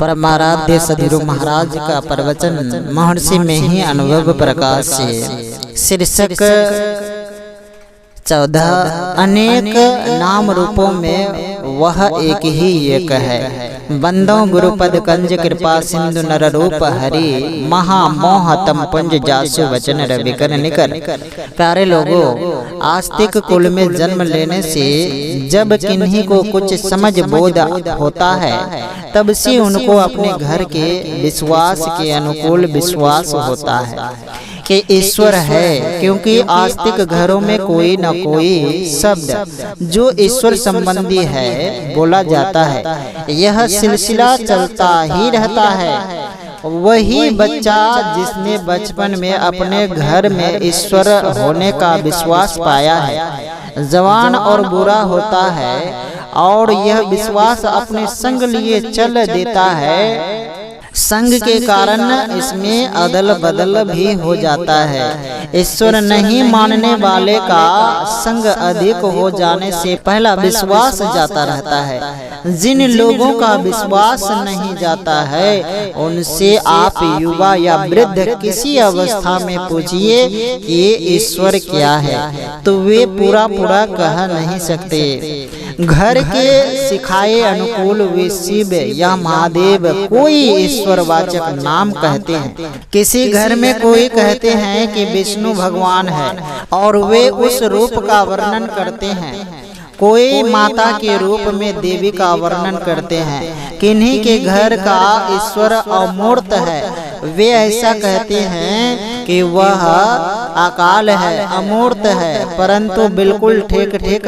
परमाराध्य सद्गुरु महाराज का प्रवचन महर्षि में ही अनुभव प्रकाश से। शीर्षक 14 अनेक नाम रूपों में वह एक ही एक है। बंदों गुरुपद कंज कृपा सिंधु नर रूप हरि महामोह तम पुंज जासु वचन रविकर निकर। प्यारे लोगों, आस्तिक कुल में जन्म लेने से जब किन्हीं को कुछ समझ बोध होता है तब से उनको अपने घर के विश्वास के अनुकूल विश्वास होता है कि ईश्वर है, क्योंकि आस्तिक घरों में कोई न कोई शब्द जो ईश्वर संबंधी है बोला जाता है। यह सिलसिला चलता ही रहता है। वही बच्चा जिसने बचपन में अपने घर में ईश्वर होने का विश्वास पाया है, जवान और बुरा होता है और यह विश्वास अपने संग लिए चल देता है। संग के कारण इसमें अदल बदल भी हो जाता है। ईश्वर नहीं मानने वाले का संग अधिक हो जाने से पहला विश्वास जाता रहता है। जिन लोगों का विश्वास नहीं जाता है उनसे आप युवा या वृद्ध किसी अवस्था में पूछिए कि ईश्वर क्या है तो वे पूरा कह नहीं सकते। घर के सिखाए अनुकूल वे शिव या महादेव कोई ईश्वरवाचक नाम कहते हैं। किसी घर में कोई कहते हैं कि विष्णु भगवान है और वे उस रूप का वर्णन करते हैं। कोई माता के रूप में देवी का वर्णन करते हैं। किन्हीं के घर का ईश्वर अमूर्त है, वे ऐसा कहते हैं कि वह अकाल है, अमूर्त है, परंतु बिल्कुल ठीक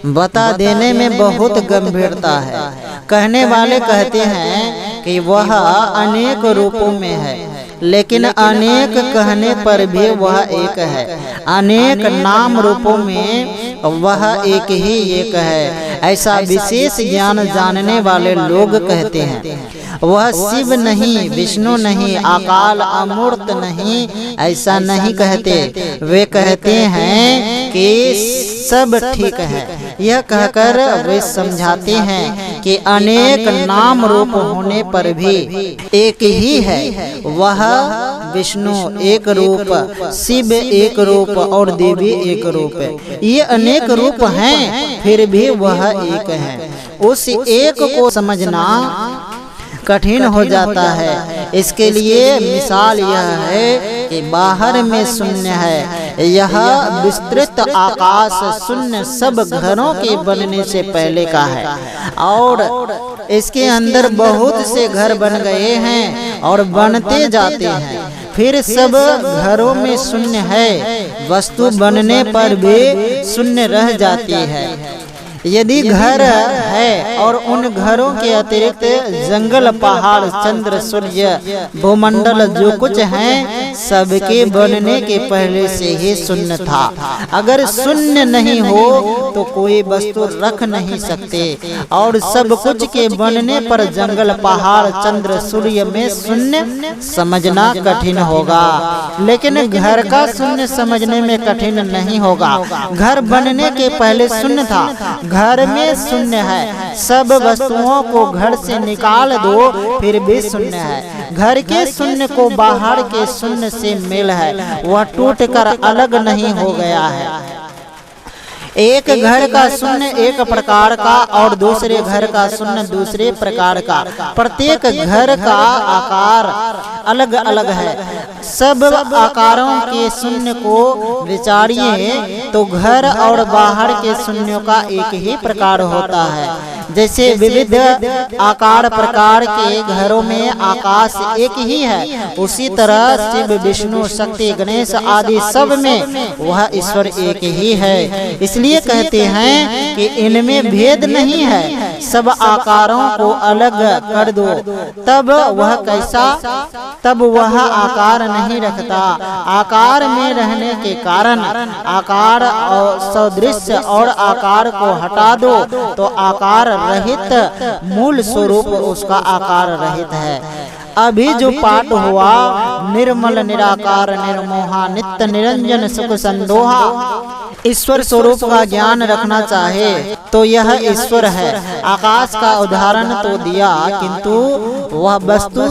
बता देने में बहुत गंभीरता है। कहने वाले कहते हैं कि वह अनेक रूपों में है, लेकिन अनेक कहने पर भी वह एक है। अनेक नाम रूपों में वह एक ही एक है, ऐसा विशेष ज्ञान जानने वाले लोग कहते हैं। वह शिव नहीं, विष्णु नहीं, अकाल अमूर्त नहीं, ऐसा नहीं कहते। वे कहते हैं कि सब ठीक है। यह कहकर वे समझाते हैं कि अनेक नाम रूप होने पर भी एक ही है। वह विष्णु एक रूप, शिव एक रूप और देवी एक रूप। ये अनेक रूप हैं, फिर भी वह एक है। उस एक को समझना कठिन हो जाता है। इसके लिए मिसाल यह है कि बाहर में शून्य है, यह विस्तृत आकाश शून्य सब घरों के बनने से पहले का है और इसके अंदर बहुत से घर बन गए हैं और बनते जाते हैं। फिर सब घरों में शून्य है, वस्तु बनने पर भी शून्य रह जाती है। यदि घर है और उन घरों के अतिरिक्त जंगल, पहाड़, चंद्र, सूर्य, भूमंडल जो कुछ हैं, सबके बनने के पहले से ही शून्य था। अगर शून्य नहीं हो तो कोई वस्तु रख नहीं सकते और सब कुछ के बनने पर जंगल, पहाड़, चंद्र, सूर्य में शून्य समझना कठिन होगा, लेकिन घर का शून्य समझने में कठिन नहीं होगा। घर बनने के पहले शून्य था, घर में शून्य है। सब वस्तुओं को घर से निकाल दो फिर भी शून्य है। घर के शून्य को बाहर के शून्य से मेल है, वह टूटकर अलग नहीं हो गया है। एक घर का शून्य एक प्रकार का और दूसरे घर का शून्य दूसरे प्रकार का। प्रत्येक घर का आकार अलग अलग है। सब आकारों के शून्य को विचारिए तो घर और बाहर के शून्यों का एक ही प्रकार होता है। जैसे विविध आकार प्रकार के घरों में आकाश एक ही है, उसी तरह शिव, विष्णु, शक्ति, गणेश आदि सब में वह ईश्वर एक ही है। इसलिए कहते हैं कि इनमें भेद नहीं है। सब आकारों को अलग कर दो तब वह कैसा, तब वह आकार नहीं रखता। आकार में रहने के कारण आकार और सदृश्य और आकार को हटा दो तो आकार रहित मूल स्वरूप उसका आकार रहित है। अभी जो पाठ हुआ, निर्मल निराकार निर्मोहा नित्य निरंजन सुख संदोहा, ईश्वर स्वरूप का ज्ञान रखना चाहे तो यह ईश्वर है। आकाश का उदाहरण तो दिया, किंतु वह वस्तु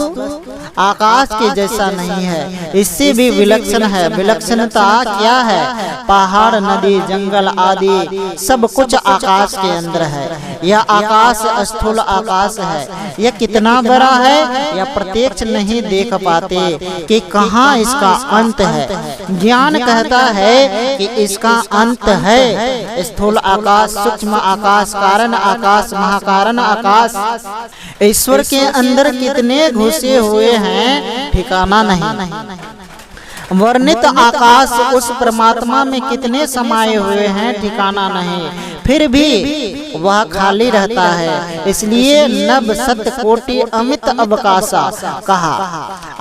आकाश के जैसा नहीं है, इससे भी विलक्षण है। विलक्षणता क्या है? पहाड़, नदी, जंगल आदि सब कुछ आकाश के अंदर है। यह आकाश स्थूल आकाश है। यह कितना बड़ा है यह प्रत्यक्ष नहीं देख पाते कि कहाँ इसका अंत है। ज्ञान कहता है कि इसका अंत है। स्थूल आकाश, सूक्ष्म आकाश, कारण आकाश, महाकारण आकाश, ईश्वर के अंदर कितने घुसे हुए हैं ठिकाना नहीं। वर्णित आकाश उस परमात्मा में कितने समाये हुए हैं ठिकाना नहीं, फिर भी वह खाली रहता है। इसलिए नभ सत कोटि अमित अवकाशा कहा।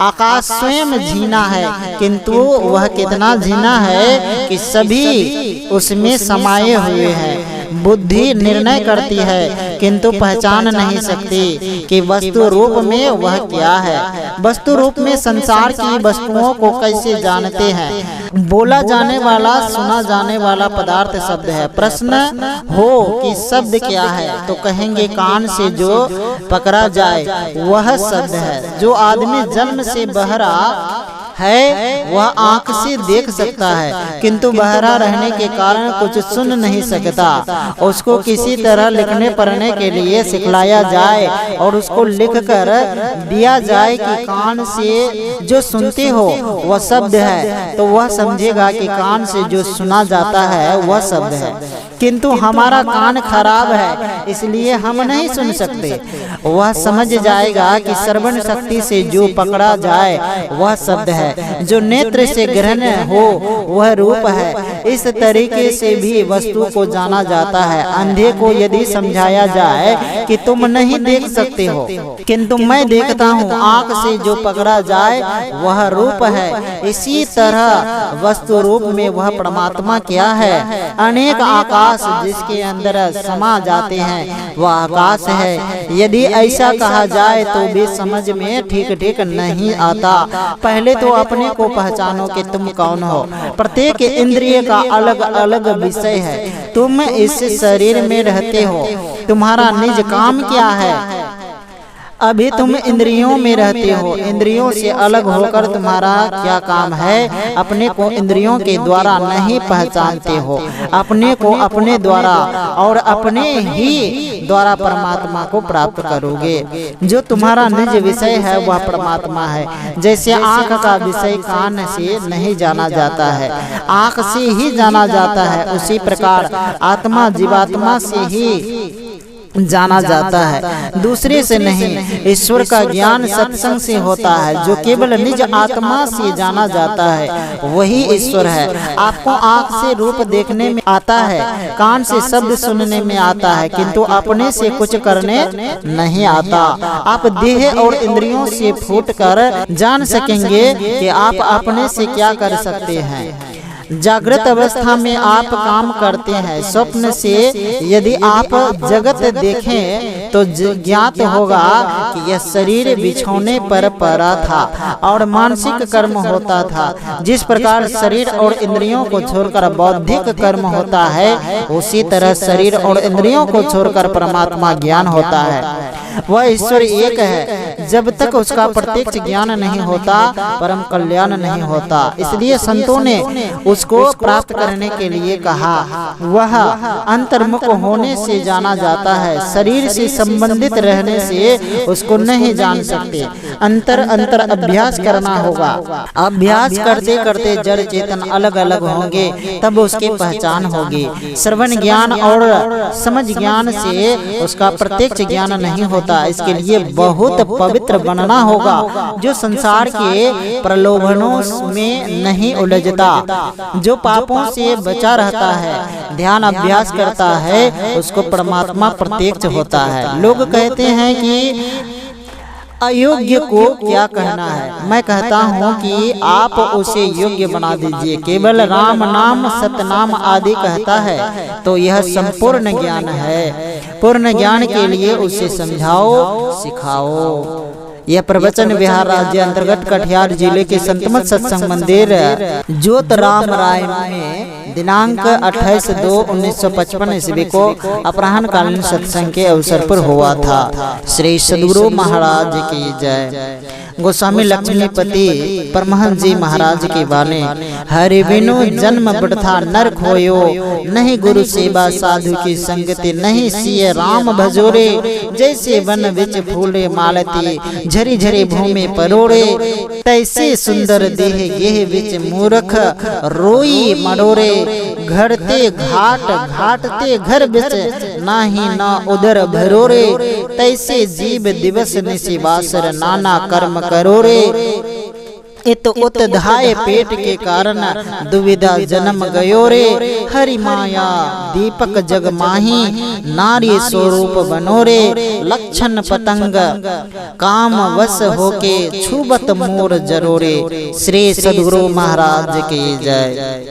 आकाश स्वयं झीना है, किंतु वह कितना झीना है कि सभी उसमें समाये हुए हैं। बुद्धि निर्णय करती है, किंतु पहचान नहीं सकती कि वस्तु रूप में वह क्या है। वस्तु रूप में संसार की वस्तुओं को कैसे जानते हैं? बोला जाने वाला, सुना जाने वाला पदार्थ शब्द है। प्रश्न हो कि शब्द क्या है, तो कहेंगे कान से जो पकड़ा जाए वह शब्द है। जो आदमी जन्म से बहरा है वह आंख से देख सकता है, किंतु बहरा रहने के कारण कुछ सुन नहीं सकता। उसको किसी तरह लिखने पढ़ने के लिए सिखलाया जाए और उसको लिख कर दिया जाए कि कान से जो सुनते हो वह शब्द है, तो वह समझेगा कि कान से जो सुना जाता है वह शब्द है। किंतु हमारा कान खराब है, इसलिए हम नहीं सुन सकते। वह समझ जाएगा कि श्रवण शक्ति से जो पकड़ा जाए वह शब्द है। जो नेत्र से ग्रहण हो वह रूप है। इस तरीके से भी वस्तु को जाना जाता है। अंधे को यदि समझाया जाए कि तुम नहीं देख सकते हो, किंतु मैं देखता हूँ, आँख से जो पकड़ा जाए वह रूप है। इसी तरह वस्तु रूप में वह परमात्मा क्या है? अनेक आकाश जिसके अंदर समा जाते हैं वह आकाश है। यदि ऐसा कहा जाए तो भी समझ में ठीक नहीं आता। पहले तो अपने को पहचानो कि तुम कौन हो। प्रत्येक इंद्रिय का अलग अलग विषय है। तुम इस शरीर में रहते हो, तुम्हारा निज काम क्या है? अभी तुम इंद्रियों में रहते हो। इंद्रियों से अलग होकर तुम्हारा क्या काम है? अपने को इंद्रियों के द्वारा नहीं पहचानते हो। अपने को अपने द्वारा और अपने ही द्वारा परमात्मा को प्राप्त करोगे। जो तुम्हारा निज विषय है वह परमात्मा है। जैसे आँख का विषय कान से नहीं जाना जाता है, आँख से ही जाना जाता है, उसी प्रकार आत्मा जीवात्मा से ही जाना जाता है, दूसरे से नहीं। ईश्वर का ज्ञान सत्संग से होता है। जो केवल निज आत्मा से जाना जाता है वही ईश्वर है। आपको आँख से रूप देखने में आता है, कान से शब्द सुनने में आता है, किंतु अपने से कुछ करने नहीं आता। आप देह और इंद्रियों से फूटकर जान सकेंगे कि आप अपने से क्या कर सकते हैं। जागृत अवस्था में आप काम करते हैं। स्वप्न से यदि आप जगत देखें तो ज्ञात होगा कि यह शरीर बिछौने पर पड़ा था और मानसिक कर्म होता था। जिस प्रकार शरीर और इंद्रियों को छोड़कर बौद्धिक कर्म होता है, उसी तरह शरीर और इंद्रियों को छोड़कर परमात्मा ज्ञान होता है। वह ईश्वर एक है। जब तक उसका प्रत्यक्ष ज्ञान नहीं होता परम कल्याण नहीं होता। इसलिए संतों ने उसको प्राप्त करने के लिए कहा। वह अंतर्मुख होने से जाना जाता है। शरीर से संबंधित रहने से उसको नहीं जान सकते। अंतर अभ्यास करना होगा। अभ्यास करते करते जड़ चेतन अलग अलग होंगे, तब उसकी पहचान होगी। श्रवण ज्ञान और समझ ज्ञान से उसका प्रत्यक्ष ज्ञान नहीं होता। इसके लिए बहुत पवित्र बनना होगा, जो संसार के प्रलोभनों में नहीं उलझता, जो पापों से बचा रहता है, ध्यान अभ्यास करता है, उसको परमात्मा प्रत्यक्ष होता है। लोग कहते हैं कि अयोग्य को क्या कहना है। मैं कहता हूँ कि आप उसे योग्य बना दीजिए। केवल राम नाम सतनाम आदि कहता है तो यह संपूर्ण ज्ञान है। पूर्ण ज्ञान के लिए उसे समझाओ, सिखाओ। यह प्रवचन बिहार राज्य अंतर्गत कटिहार जिले के संतमत सत्संग मंदिर ज्योत राम राय में दिनांक 28/2/1955 ईस्वी को अपराह्न कालीन सत्संग के अवसर पर हुआ था। श्री सद्गुरु महाराज की जय। गोस्वामी लक्ष्मीपति परमहंस जी महाराज की वाणी। हरि बिनु जन्म बढ़ता नर खोयो, नहीं गुरु सेवा साधु की संगति, नहीं सिय राम भजोरे। जैसे वन विच फूले मालती, झरी झरी भूमि परोड़े। तैसे सुंदर देह गेह विच मूर्ख, रोई मरोरे। घड़ते घाट घाटते घर बिच, नाही न उदर भरोरे। तैसे जीव दिवस निशि वासर, नाना कर्म करोरे। इत उत धाय पेट के कारण, दुविधा जन्म गयो रे। हरि माया दीपक जग माही, नारी स्वरूप बनोरे। लक्षण पतंग काम वश होके, छुबत मोर जरोरे। श्री सद्गुरु महाराज की जय।